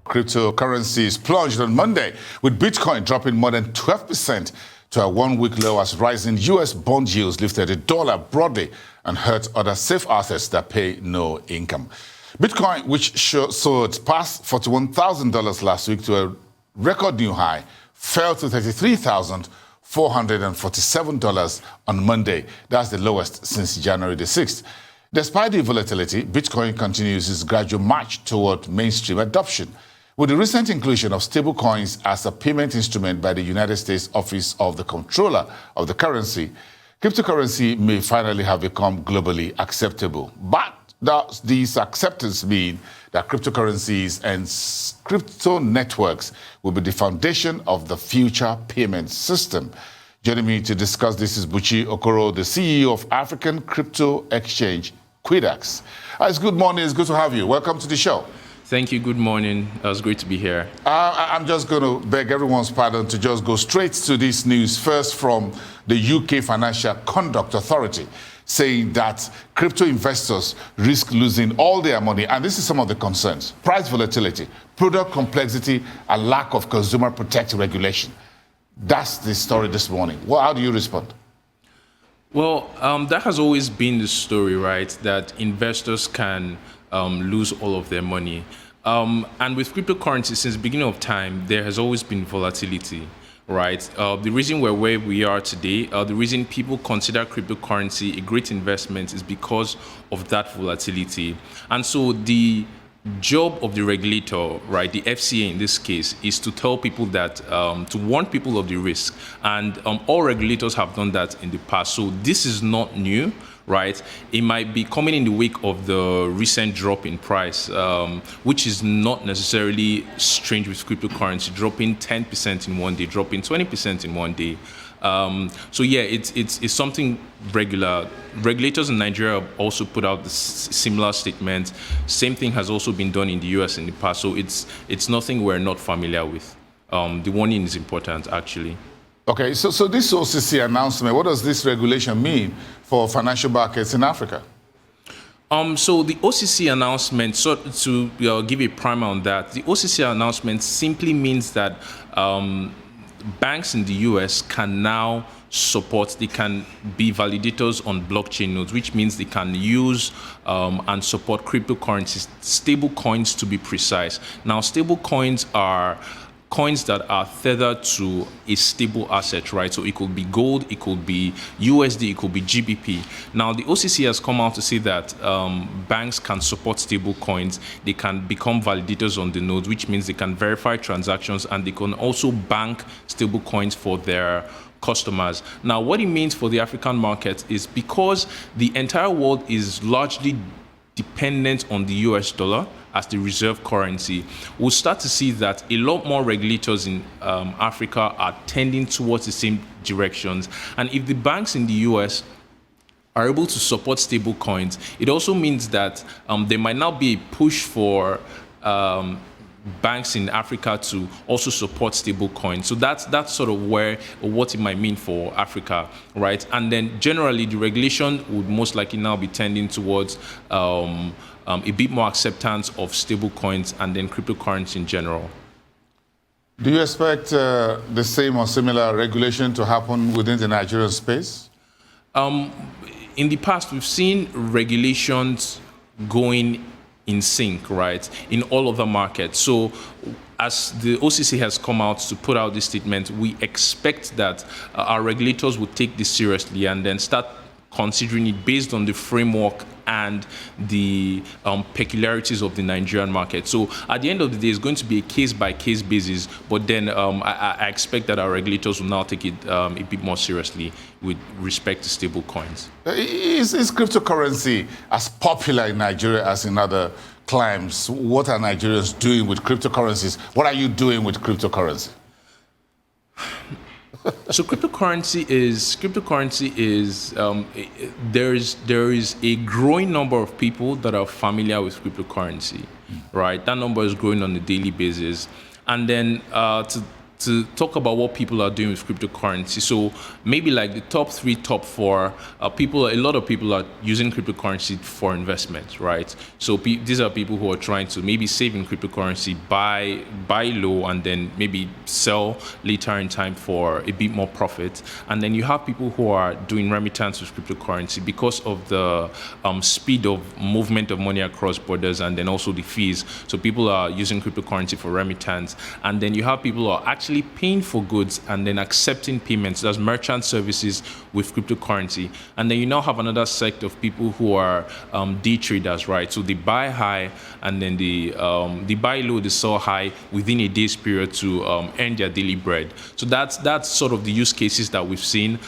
Cryptocurrencies plunged on Monday, with Bitcoin dropping more than 12% to a one-week low as rising U.S. bond yields lifted the dollar broadly and hurt other safe assets that pay no income. Bitcoin, which soared past $41,000 last week to a record new high, fell to $33,447 on Monday. That's the lowest since January the 6th. Despite the volatility, Bitcoin continues its gradual march toward mainstream adoption, with the recent inclusion of stablecoins as a payment instrument by the United States Office of the Comptroller of the Currency. Cryptocurrency may finally have become globally acceptable. But does this acceptance mean that cryptocurrencies and crypto networks will be the foundation of the future payment system? Joining me to discuss this is Buhi Okoro, the CEO of African crypto exchange, Quidax. It's good morning. It's good to have you. Welcome to the show. Thank you. Good morning. It's great to be here. I'm just going to beg everyone's pardon to just go straight to this news. First, from the UK Financial Conduct Authority, saying that crypto investors risk losing all their money. And this is some of the concerns: price volatility, product complexity, and lack of consumer protective regulation. That's the story this morning. Well, how do you respond? Well, that has always been the story, right? That investors can lose all of their money. And with cryptocurrency, since the beginning of time, there has always been volatility, right? The reason we're where we are today, the reason people consider cryptocurrency a great investment is because of that volatility. And so the job of the regulator, right, the FCA in this case, is to tell people that, to warn people of the risk. And all regulators have done that in the past. So this is not new, right? It might be coming in the wake of the recent drop in price, which is not necessarily strange with cryptocurrency, dropping 10% in one day, dropping 20% in one day. So yeah, it's something regular. Regulators in Nigeria have also put out similar statements. Same thing has also been done in the US in the past. So it's nothing we're not familiar with. The warning is important, actually. Okay, so this OCC announcement, what does this regulation mean for financial markets in Africa? So the OCC announcement, so to give a primer on that, the OCC announcement simply means that banks in the US can now they can be validators on blockchain nodes, which means they can use and support cryptocurrencies, stable coins to be precise. Now, stable coins are coins that are tethered to a stable asset, right? So it could be gold, it could be USD, it could be GBP. Now, the OCC has come out to say that banks can support stable coins. They can become validators on the nodes, which means they can verify transactions, and they can also bank stable coins for their customers. Now, what it means for the African market is because the entire world is largely dependent on the US dollar as the reserve currency, we'll start to see that a lot more regulators in Africa are tending towards the same directions. And if the banks in the US are able to support stable coins, it also means that there might now be a push for banks in Africa to also support stable coins. So that's sort of what it might mean for Africa, right? And then generally the regulation would most likely now be tending towards a bit more acceptance of stable coins and then cryptocurrency in general. Do you expect the same or similar regulation to happen within the Nigerian space? In the past, we've seen regulations going in sync, right, in all of the markets. So as the OCC has come out to put out this statement, we expect that our regulators will take this seriously and then start considering it based on the framework and the peculiarities of the Nigerian market. So at the end of the day, it's going to be a case-by-case basis, but then I expect that our regulators will now take it a bit more seriously with respect to stable coins. Is cryptocurrency as popular in Nigeria as in other climes? What are Nigerians doing with cryptocurrencies? What are you doing with cryptocurrency? So cryptocurrency is there is a growing number of people that are familiar with cryptocurrency, right? That number is growing on a daily basis, and then to to talk about what people are doing with cryptocurrency. So maybe like the top 3, top 4 a lot of people are using cryptocurrency for investment, right? So these are people who are trying to maybe save in cryptocurrency, buy low, and then maybe sell later in time for a bit more profit. And then you have people who are doing remittance with cryptocurrency because of the speed of movement of money across borders, and then also the fees. So people are using cryptocurrency for remittance. And then you have people who are actually paying for goods and then accepting payments. That's merchant services with cryptocurrency. And then you now have another sect of people who are day traders, right? So they buy high and then they buy low, they sell high within a day's period to earn their daily bread. So that's sort of the use cases that we've seen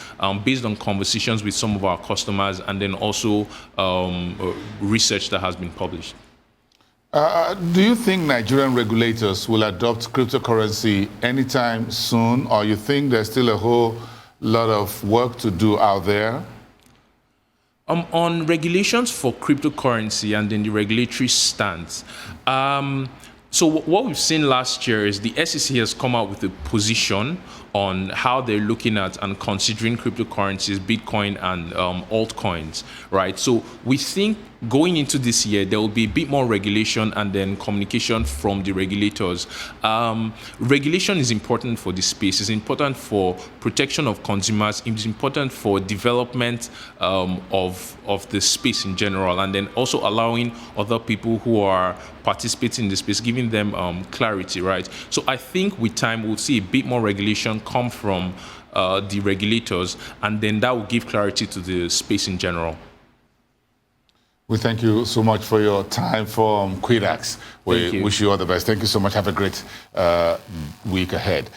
based on conversations with some of our customers, and then also research that has been published. Do you think Nigerian regulators will adopt cryptocurrency anytime soon, or you think there's still a whole lot of work to do out there? On regulations for cryptocurrency and then the regulatory stance. So what we've seen last year is the SEC has come out with a position on how they're looking at and considering cryptocurrencies, Bitcoin and altcoins, right? So we think going into this year, there will be a bit more regulation and then communication from the regulators. Regulation is important for this space. It's important for protection of consumers. It's important for development of the space in general, and then also allowing other people who are participating in the space, giving them clarity, right? So I think with time, we'll see a bit more regulation come from the regulators, and then that will give clarity to the space in general. We thank you so much for your time from Quidax. We wish you all the best. Thank you so much. Have a great week ahead.